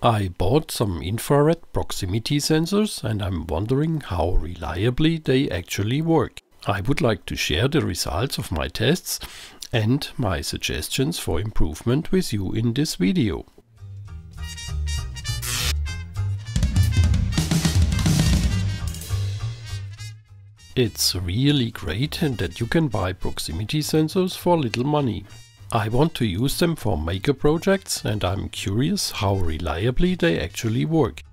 I bought some infrared proximity sensors and I'm wondering how reliably they actually work. I would like to share the results of my tests and my suggestions for improvement with you in this video. It's really great that you can buy proximity sensors for little money. I want to use them for maker projects and I'm curious how reliably they actually work.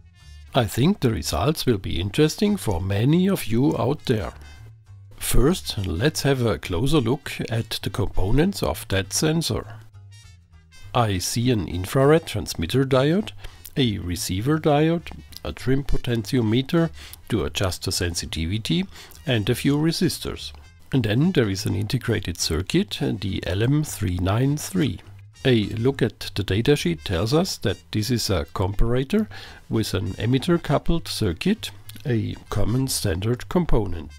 I think the results will be interesting for many of you out there. First, let's have a closer look at the components of that sensor. I see an infrared transmitter diode, a receiver diode, a trim potentiometer to adjust the sensitivity, and a few resistors. And then there is an integrated circuit, the LM393. A look at the datasheet tells us that this is a comparator with an emitter coupled circuit, a common standard component.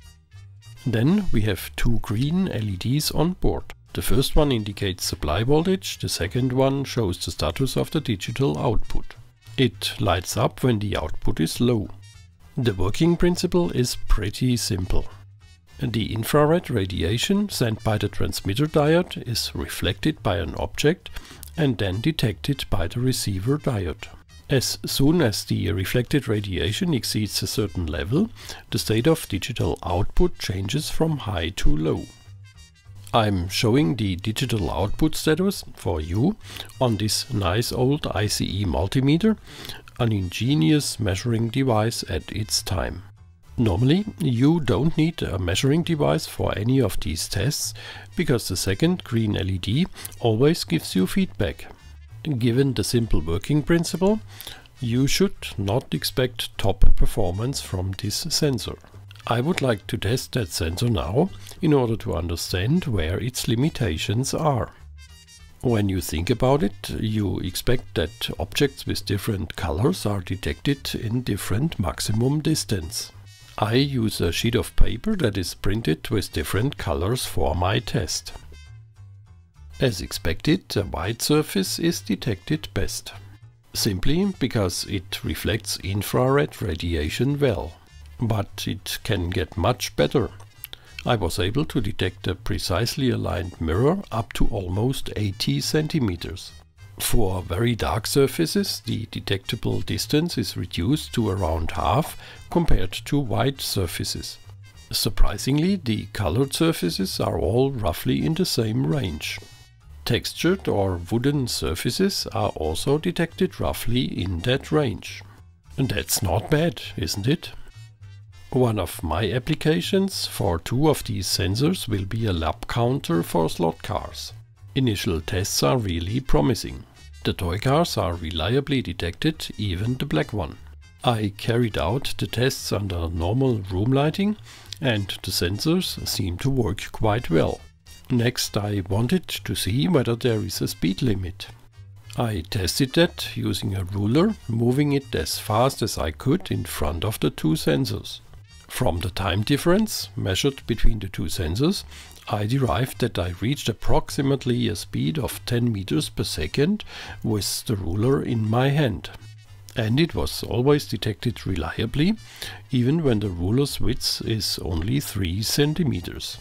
Then we have two green LEDs on board. The first one indicates supply voltage, the second one shows the status of the digital output. It lights up when the output is low. The working principle is pretty simple. The infrared radiation sent by the transmitter diode is reflected by an object and then detected by the receiver diode. As soon as the reflected radiation exceeds a certain level, the state of digital output changes from high to low. I'm showing the digital output status for you on this nice old ICE multimeter, an ingenious measuring device at its time. Normally, you don't need a measuring device for any of these tests, because the second green LED always gives you feedback. Given the simple working principle, you should not expect top performance from this sensor. I would like to test that sensor now, in order to understand where its limitations are. When you think about it, you expect that objects with different colors are detected in different maximum distance. I use a sheet of paper that is printed with different colors for my test. As expected, a white surface is detected best, simply because it reflects infrared radiation well. But it can get much better. I was able to detect a precisely aligned mirror up to almost 80 centimeters. For very dark surfaces, the detectable distance is reduced to around half compared to white surfaces. Surprisingly, the colored surfaces are all roughly in the same range. Textured or wooden surfaces are also detected roughly in that range. And that's not bad, isn't it? One of my applications for two of these sensors will be a lap counter for slot cars. Initial tests are really promising. The toy cars are reliably detected, even the black one. I carried out the tests under normal room lighting and the sensors seem to work quite well. Next, I wanted to see whether there is a speed limit. I tested that using a ruler, moving it as fast as I could in front of the two sensors. From the time difference measured between the two sensors, I derived that I reached approximately a speed of 10 meters per second with the ruler in my hand. And it was always detected reliably, even when the ruler's width is only 3 centimeters.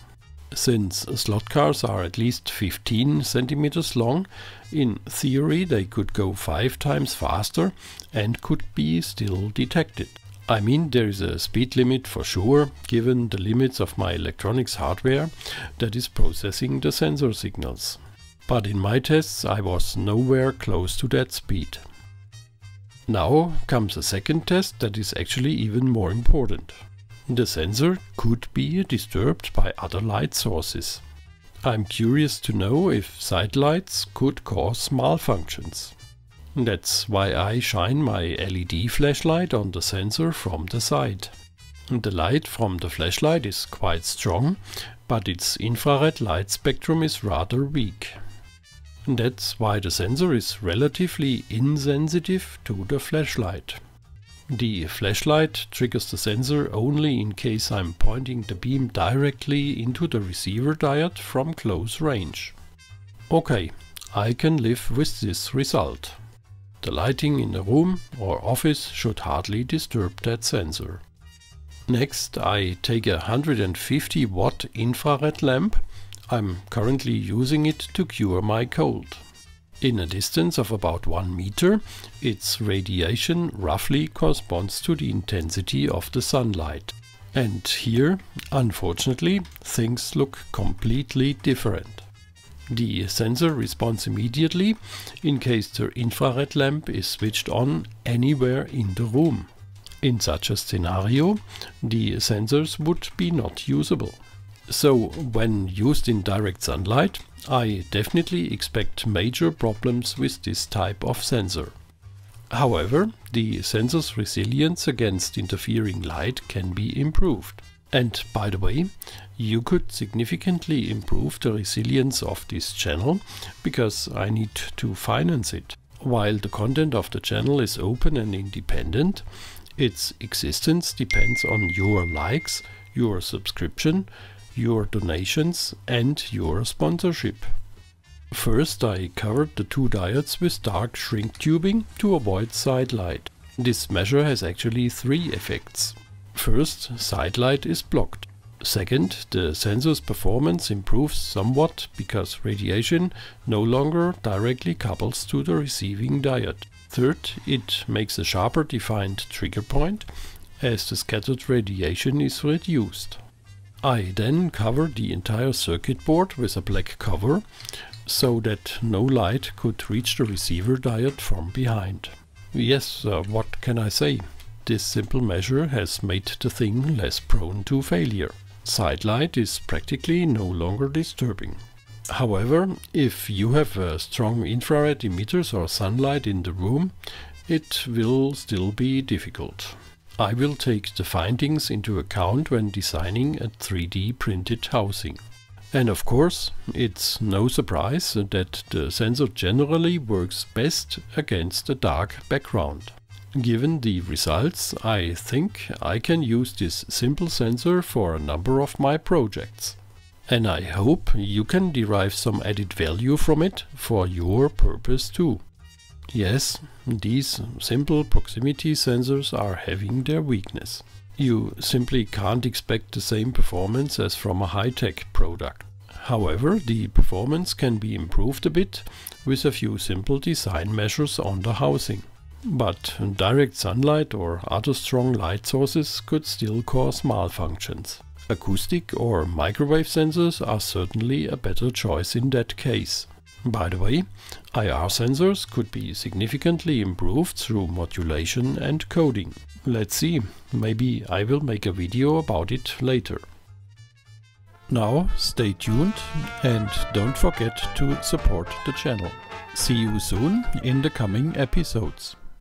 Since slot cars are at least 15 centimeters long, in theory they could go 5 times faster and could be still detected. I mean, there is a speed limit for sure, given the limits of my electronics hardware that is processing the sensor signals. But in my tests I was nowhere close to that speed. Now comes a second test that is actually even more important. The sensor could be disturbed by other light sources. I'm curious to know if sidelights could cause malfunctions. That's why I shine my LED flashlight on the sensor from the side. The light from the flashlight is quite strong, but its infrared light spectrum is rather weak. That's why the sensor is relatively insensitive to the flashlight. The flashlight triggers the sensor only in case I'm pointing the beam directly into the receiver diode from close range. Okay, I can live with this result. The lighting in the room or office should hardly disturb that sensor. Next, I take a 150 watt infrared lamp. I'm currently using it to cure my cold. In a distance of about 1 meter, its radiation roughly corresponds to the intensity of the sunlight. And here, unfortunately, things look completely different. The sensor responds immediately in case the infrared lamp is switched on anywhere in the room. In such a scenario, the sensors would be not usable. So, when used in direct sunlight, I definitely expect major problems with this type of sensor. However, the sensor's resilience against interfering light can be improved. And by the way, you could significantly improve the resilience of this channel, because I need to finance it. While the content of the channel is open and independent, its existence depends on your likes, your subscription, your donations and your sponsorship. First, I covered the 2 diodes with dark shrink tubing to avoid side light. This measure has actually 3 effects. First, side light is blocked. Second, the sensor's performance improves somewhat because radiation no longer directly couples to the receiving diode. Third, it makes a sharper defined trigger point as the scattered radiation is reduced. I then cover the entire circuit board with a black cover so that no light could reach the receiver diode from behind. Yes, what can I say? This simple measure has made the thing less prone to failure. Side light is practically no longer disturbing. However, if you have strong infrared emitters or sunlight in the room, it will still be difficult. I will take the findings into account when designing a 3D printed housing. And of course, it's no surprise that the sensor generally works best against a dark background. Given the results, I think I can use this simple sensor for a number of my projects. And I hope you can derive some added value from it for your purpose too. Yes, these simple proximity sensors are having their weakness. You simply can't expect the same performance as from a high-tech product. However, the performance can be improved a bit with a few simple design measures on the housing. But direct sunlight or other strong light sources could still cause malfunctions. Acoustic or microwave sensors are certainly a better choice in that case. By the way, IR sensors could be significantly improved through modulation and coding. Let's see, maybe I will make a video about it later. Now stay tuned and don't forget to support the channel. See you soon in the coming episodes.